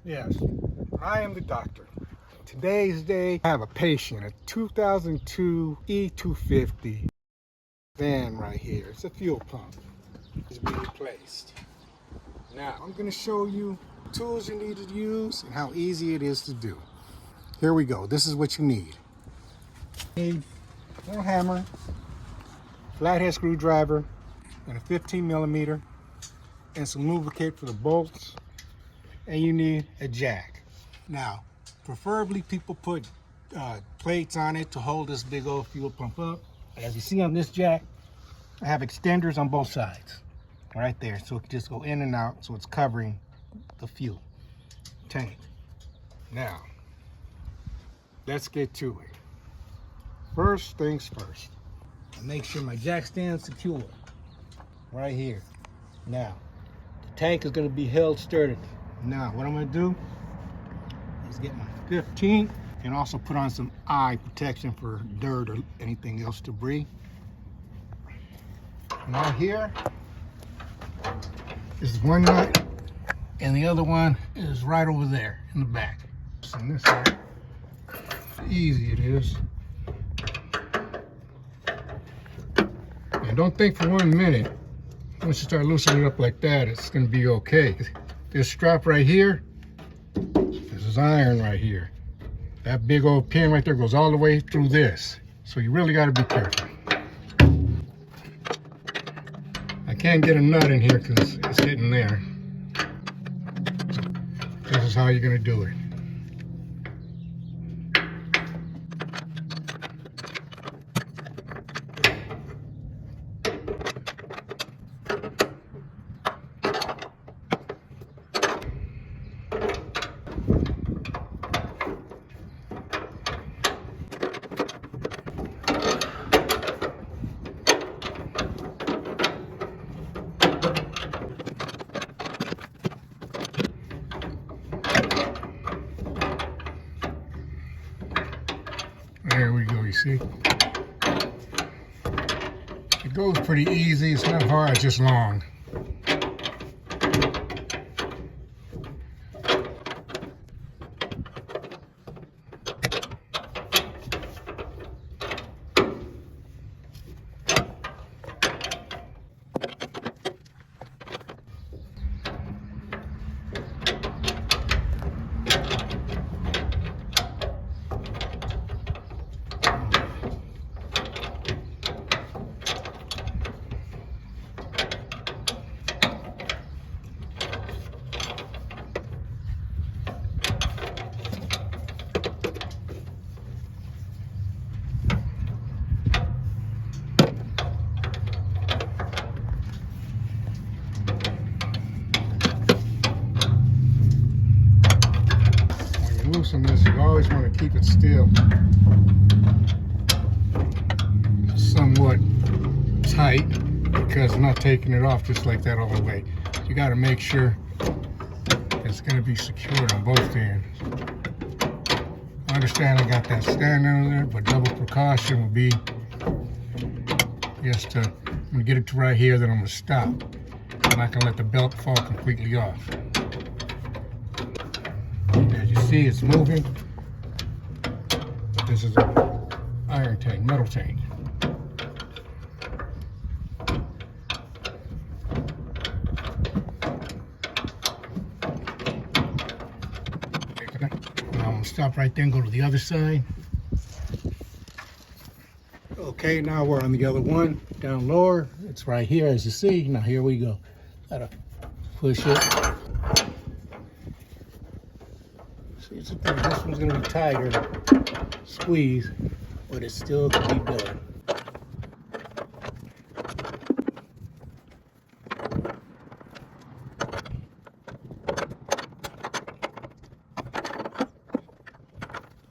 Yes, I am the doctor. Today's day, I have a patient, a 2002 E-250 van right here. It's a fuel pump. It's being replaced. Now, I'm going to show you the tools you need to use and how easy it is to do. Here we go. This is what you need. You need a little hammer, flathead screwdriver, and a 15mm, and some lubricant for the bolts, and you need a jack. Now, preferably people put plates on it to hold this big old fuel pump up. As you see on this jack, I have extenders on both sides, right there, so it can just go in and out, so it's covering the fuel tank. Now, let's get to it. First things first, I make sure my jack stands secure, right here. Now, the tank is going to be held sturdy. Now, what I'm going to do is get my 15 and also put on some eye protection for dirt or anything else, debris. Now here is one nut, and the other one is right over there in the back. And this side, easy it is. And don't think for 1 minute, once you start loosening it up like that, it's going to be okay. This strap right here, this is iron right here. That big old pin right there goes all the way through this. So you really got to be careful. I can't get a nut in here because it's hitting there. This is how you're going to do it. There we go, you see? It goes pretty easy, it's not hard, it's just long. Loosen this, you always want to keep it still, somewhat tight, because I'm not taking it off just like that all the way. You got to make sure it's going to be secured on both ends. I understand I got that stand under there, but double precaution would be just to, I'm going to get it to right here, then I'm going to stop. I'm not going to let the belt fall completely off. As you see, it's moving. This is an iron tank, metal tank. Now I'm going to stop right there and go to the other side. Okay, now we're on the other one, down lower. It's right here, as you see. Now here we go. Gotta push it. This one's going to be tighter, squeeze, but it still can be done.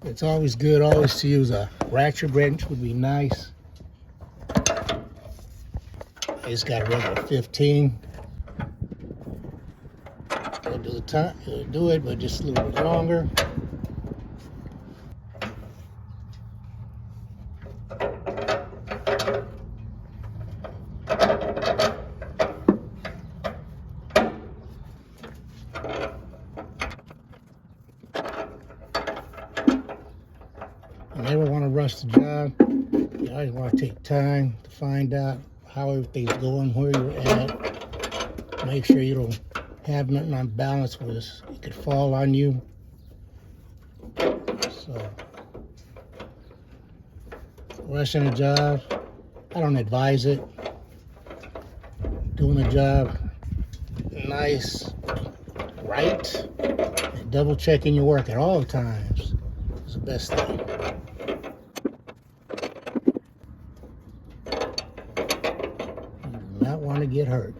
It's always good to use a ratchet wrench, would be nice. I just got a regular 15. Do it, but just a little bit longer. You never want to rush the job. You always want to take time to find out how everything's going, where you're at. Make sure you don't have nothing on balance where it could fall on you. So, rushing a job, I don't advise it. Doing the job nice, right, and double checking your work at all times is the best thing. You do not want to get hurt.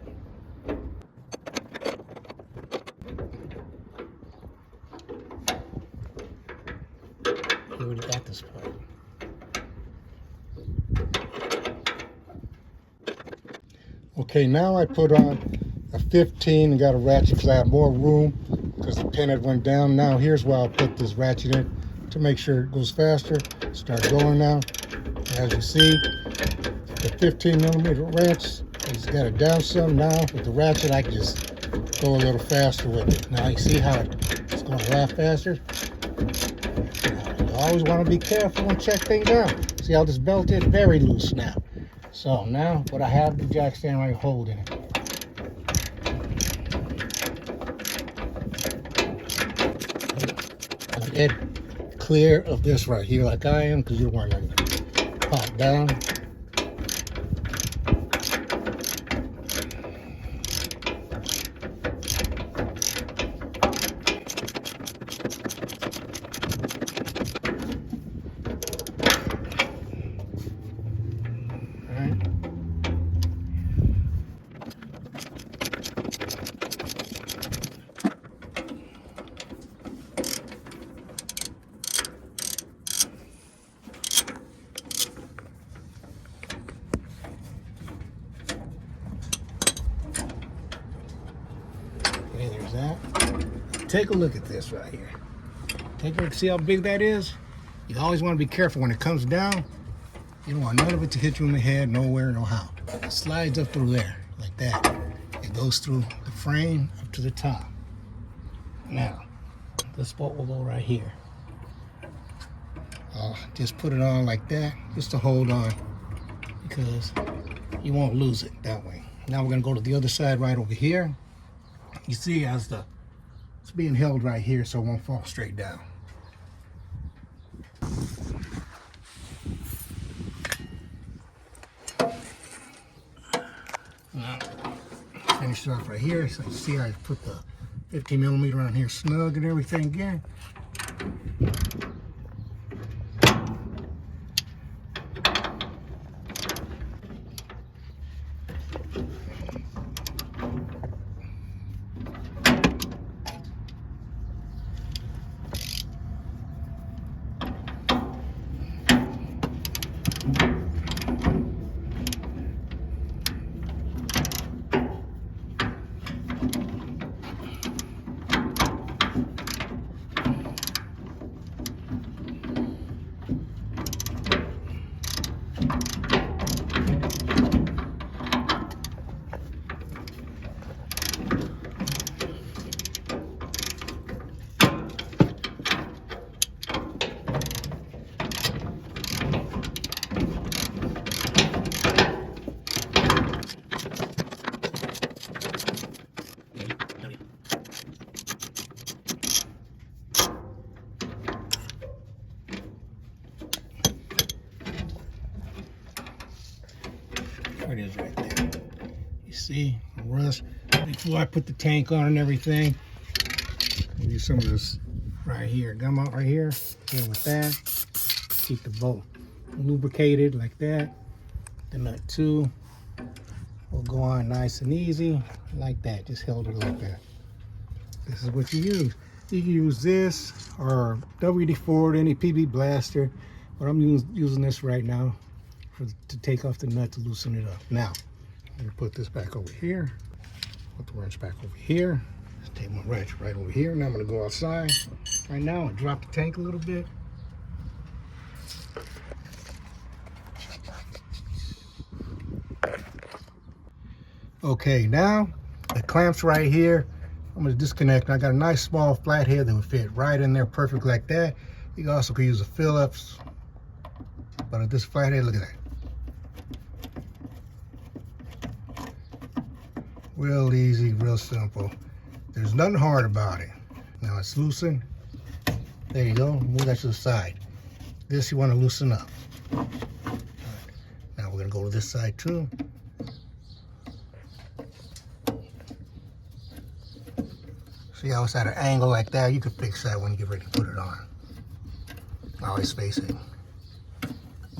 You already got this part. Okay, now I put on a 15 and got a ratchet because I had more room because the pin had went down. Now here's where I'll put this ratchet in to make sure it goes faster. Start going now. As you see, the 15 millimeter wrench has got it down some. Now with the ratchet, I can just go a little faster with it. Now you see how it's going a lot faster. Now, you always want to be careful and check things out. See how this belt is very loose now. So now, but I have the jack stand right holding it. Get clear of this right here like I am, because you don't want to pop down. Okay, there's that. Take a look at this right here. Take a look, see how big that is? You always want to be careful when it comes down. You don't want none of it to hit you in the head, nowhere, no how. It slides up through there, like that. It goes through the frame up to the top. Now, this bolt will go right here. Just put it on like that, just to hold on, because you won't lose it that way. Now we're gonna go to the other side right over here. You see as it's being held right here so it won't fall straight down. Now, finish it off right here. So you see I put the 15 millimeter on here snug and everything again. There it is right there. You see, rust. Before I put the tank on and everything, I'll use some of this right here, gum out right here. Here with that. Keep the bolt lubricated like that. The nut too will go on nice and easy like that. Just held it like that. This is what you use. You can use this or WD-40, any PB blaster, but I'm using this right now to take off the nut to loosen it up. Now, I'm gonna put this back over here. Put the wrench back over here. Just take my wrench right over here. Now I'm gonna go outside right now and drop the tank a little bit. Okay, now the clamps right here, I'm gonna disconnect. I got a nice small flathead that would fit right in there perfect like that. You also could use a Phillips But at this flathead, look at that. Real easy, real simple. There's nothing hard about it. Now it's loosened. There you go. Move that to the side. This you want to loosen up. All right. Now we're going to go to this side too. See how it's at an angle like that? You can fix that when you get ready to put it on. Always space it.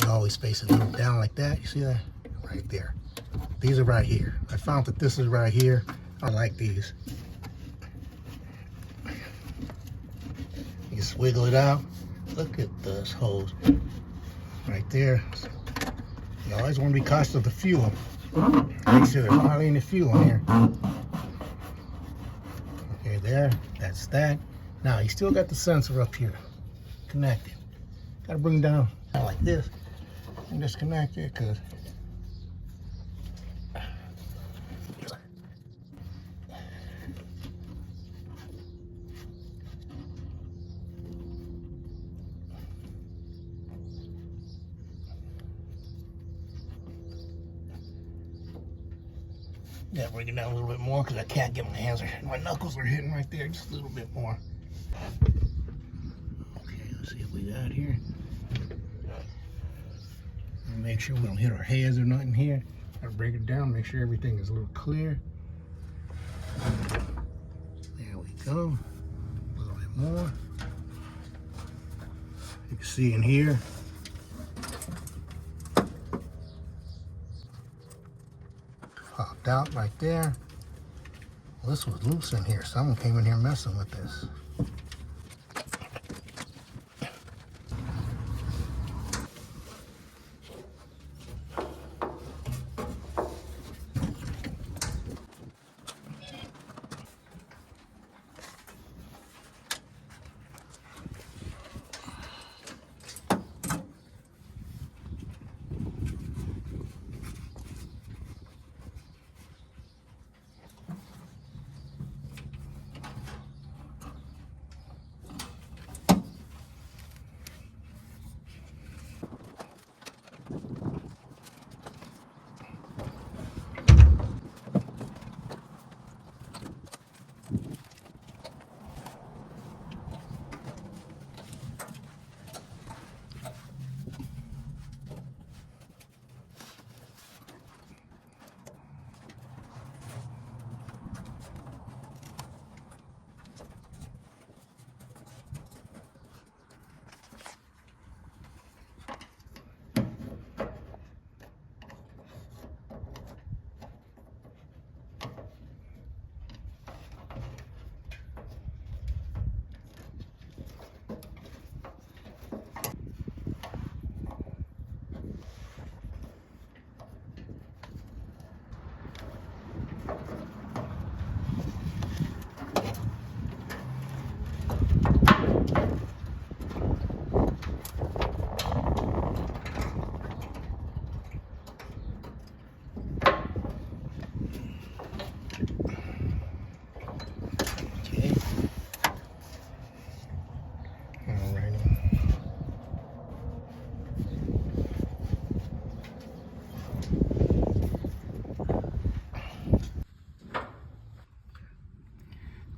You always space it a little down like that. You see that? Right there. These are right here. I found that this is right here. I like these. You just wiggle it out. Look at those holes. Right there. You always want to be cautious of the fuel. Make sure there's hardly any fuel in here. Okay, there. That's that. Now, you still got the sensor up here. Connected. Got to bring it down like this and disconnect it because yeah, bring it down a little bit more because I can't get my knuckles are hitting right there just a little bit more. Okay, let's see what we got here. Make sure we don't hit our heads or nothing here. I'll break it down, make sure everything is a little clear. There we go. A little bit more. You can see in here. Popped out right there. Well, this was loose in here. Someone came in here messing with this.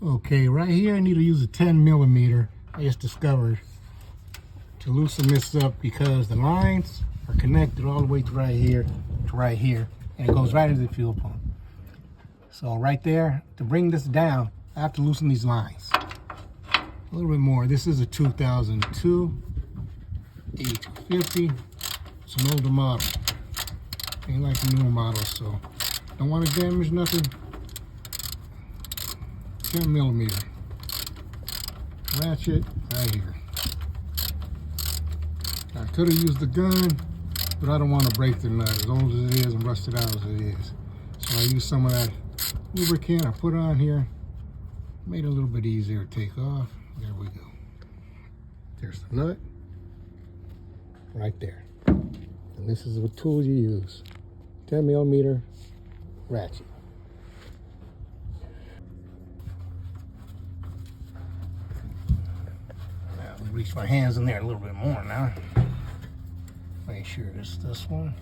Okay, right here I need to use a 10mm. I just discovered to loosen this up because the lines are connected all the way to right here, and it goes right into the fuel pump. So right there, to bring this down, I have to loosen these lines. A little bit more. This is a 2002 E-250. It's an older model. Ain't like the newer model, so don't want to damage nothing. 10mm ratchet right here. I could have used the gun, but I don't want to break the nut as old as it is and rusted out as it is. So I used some of that lubricant I put on here, made it a little bit easier to take off. There we go. There's the nut right there. And this is the tool you use. 10mm ratchet. Reach my hands in there a little bit more now. make sure it's this one.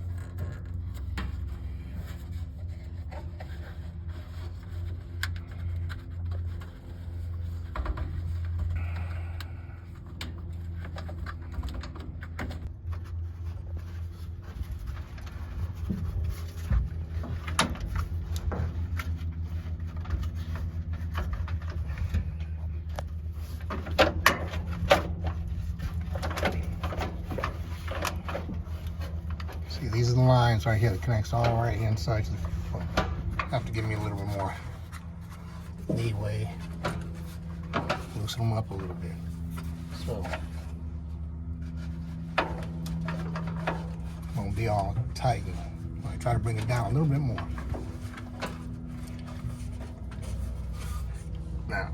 See, these are the lines right here that connects all right inside to the fuel pump. Have to give me a little bit more leeway. Loosen them up a little bit. So, won't be all tight. I try to bring it down a little bit more. Now,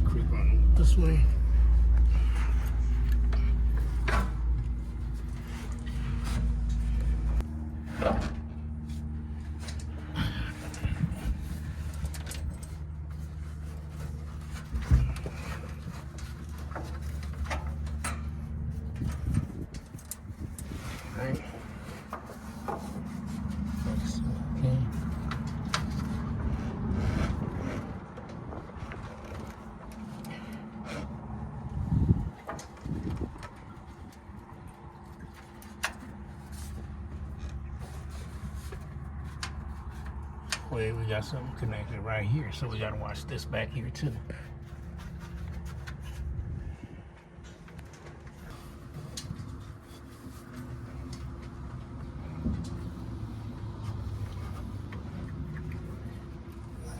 creep on this way. Right. That's okay. Wait, we got something connected right here, so we gotta watch this back here too.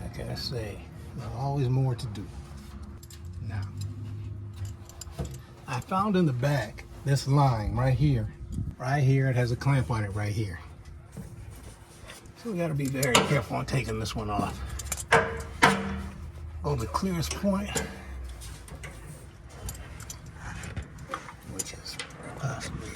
Like I say, there's always more to do. Now, I found in the back this line right here. Right here, it has a clamp on it right here. So we gotta be very careful on taking this one off. Go to the clearest point, which is possibly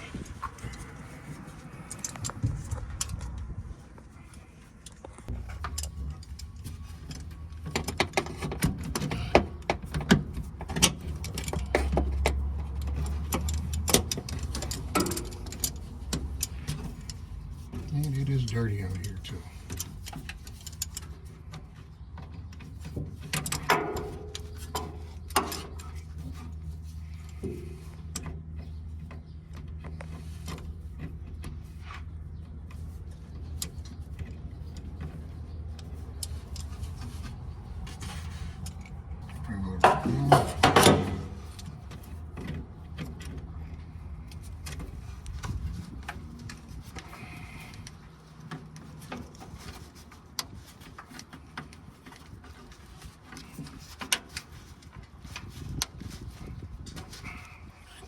and it is dirty out here too. Bring a little bit down.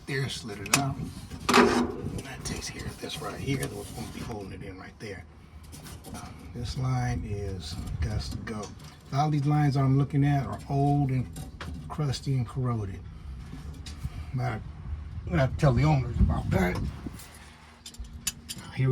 There, slid it out. That takes care of this right here. That's what's going to be holding it in right there. This line is got to go. All these lines I'm looking at are old and crusty and corroded. But I'm going to have to tell the owners about that. Here.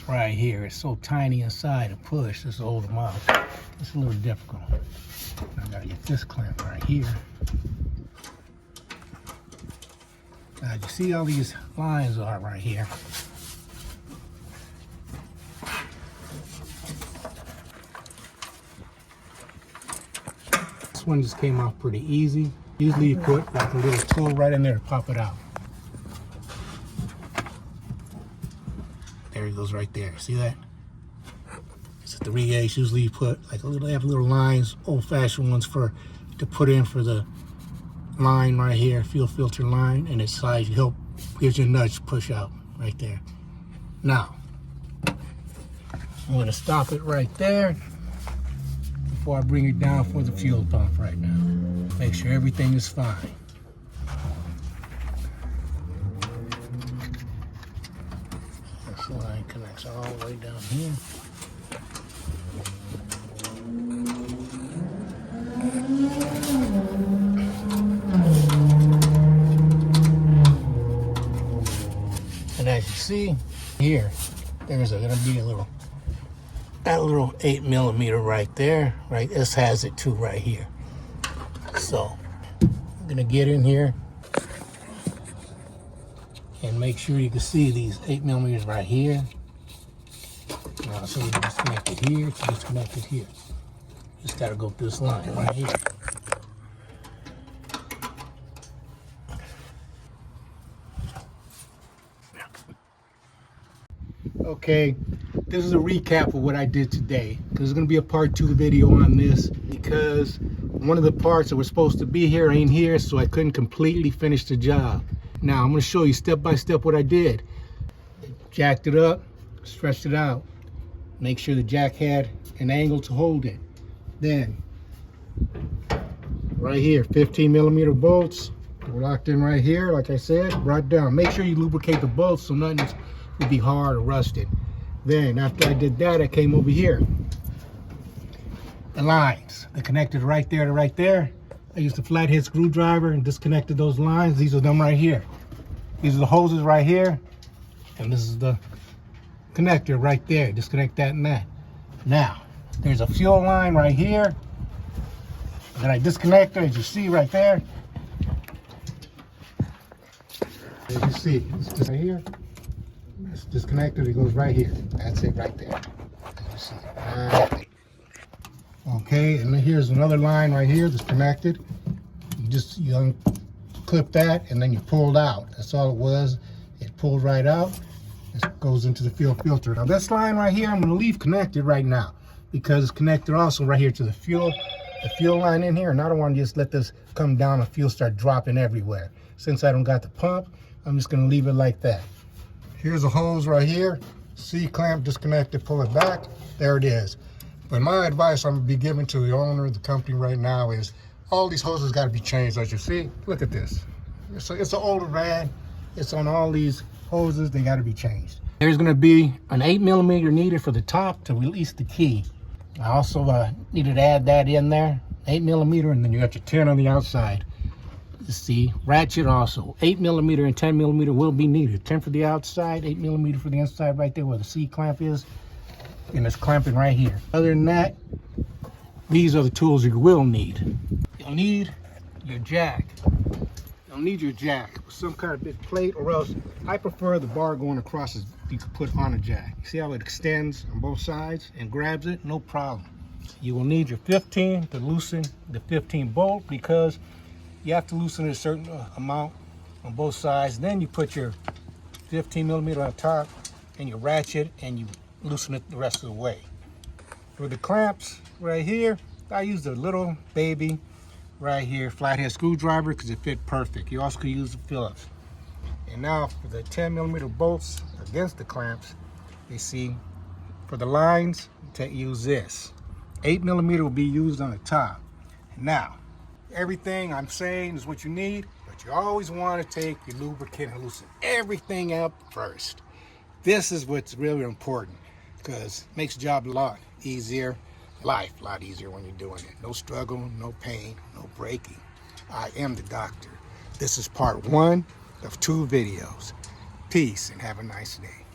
Right here, it's so tiny inside to push. This old them out. It's a little difficult. I gotta get this clamp right here. Now you see all these lines are right here. one just came off pretty easy. Usually you put like a little tool right in there to pop it out. There it goes right there. See that? It's a 3/8. Usually you put like they have little lines, old-fashioned ones to put in for the line right here, fuel filter line, and it slides. Gives you a nudge to push out right there. Now, I'm going to stop it right there before I bring it down for the fuel pump right now. Make sure everything is fine. This line connects all the way down here. And as you see here, there's going to be that little 8mm right there, right? This has it too right here. So I'm gonna get in here and make sure you can see these 8mm right here. Now, so we disconnect it here, it's disconnected here. Just gotta go through this line right here. Okay, this is a recap of what I did today. There's going to be a part 2 video on this because one of the parts that was supposed to be here ain't here, so I couldn't completely finish the job. Now I'm going to show you step by step what I did. Jacked it up, stretched it out, make sure the jack had an angle to hold it. Then right here, 15mm bolts were locked in right here, like I said, brought down. Make sure you lubricate the bolts so nothing would be hard or rusted. Then after I did that, I came over here. The lines, they connected right there to right there. I used a flathead screwdriver and disconnected those lines. These are them right here. These are the hoses right here, and this is the connector right there. Disconnect that and that. Now, there's a fuel line right here that I disconnected, as you see right there. As you see, it's just right here. It's disconnected, it goes right here. That's it right there. As you see. Okay, and then here's another line right here that's connected. You unclip that and then you pulled out. That's all it was. It pulled right out. It goes into the fuel filter. Now this line right here, I'm going to leave connected right now because it's connected also right here to the fuel line in here. And I don't want to just let this come down and fuel start dropping everywhere. Since I don't got the pump, I'm just going to leave it like that. Here's a hose right here. C-clamp disconnected, pull it back. There it is. But my advice I'm going to be giving to the owner of the company right now is all these hoses got to be changed. As you see, look at this. It's an older van. It's on all these hoses. They got to be changed. There's going to be an 8mm needed for the top to release the key. I also needed to add that in there, 8mm, and then you got your 10 on the outside. You see, ratchet also, 8mm and 10mm will be needed. 10 for the outside, 8mm for the inside right there where the C-clamp is. And it's clamping right here. Other than that, these are the tools you will need. You'll need your jack. You'll need your jack with some kind of big plate, or else I prefer the bar going across as you can put on a jack. You see how it extends on both sides and grabs it? No problem. You will need your 15 to loosen the 15 bolt because you have to loosen it a certain amount on both sides. Then you put your 15mm on top and you ratchet and you loosen it the rest of the way. For the clamps right here, I used a little baby right here flathead screwdriver because it fit perfect. You also could use the Phillips. And now for the 10mm bolts against the clamps, you see, for the lines, use this. 8mm will be used on the top. Now, everything I'm saying is what you need, but you always want to take your lubricant and loosen everything up first. This is what's really important because it makes the job a lot easier, life a lot easier when you're doing it. No struggle, no pain, no breaking. I am the doctor. This is part 1 of 2 videos. Peace and have a nice day.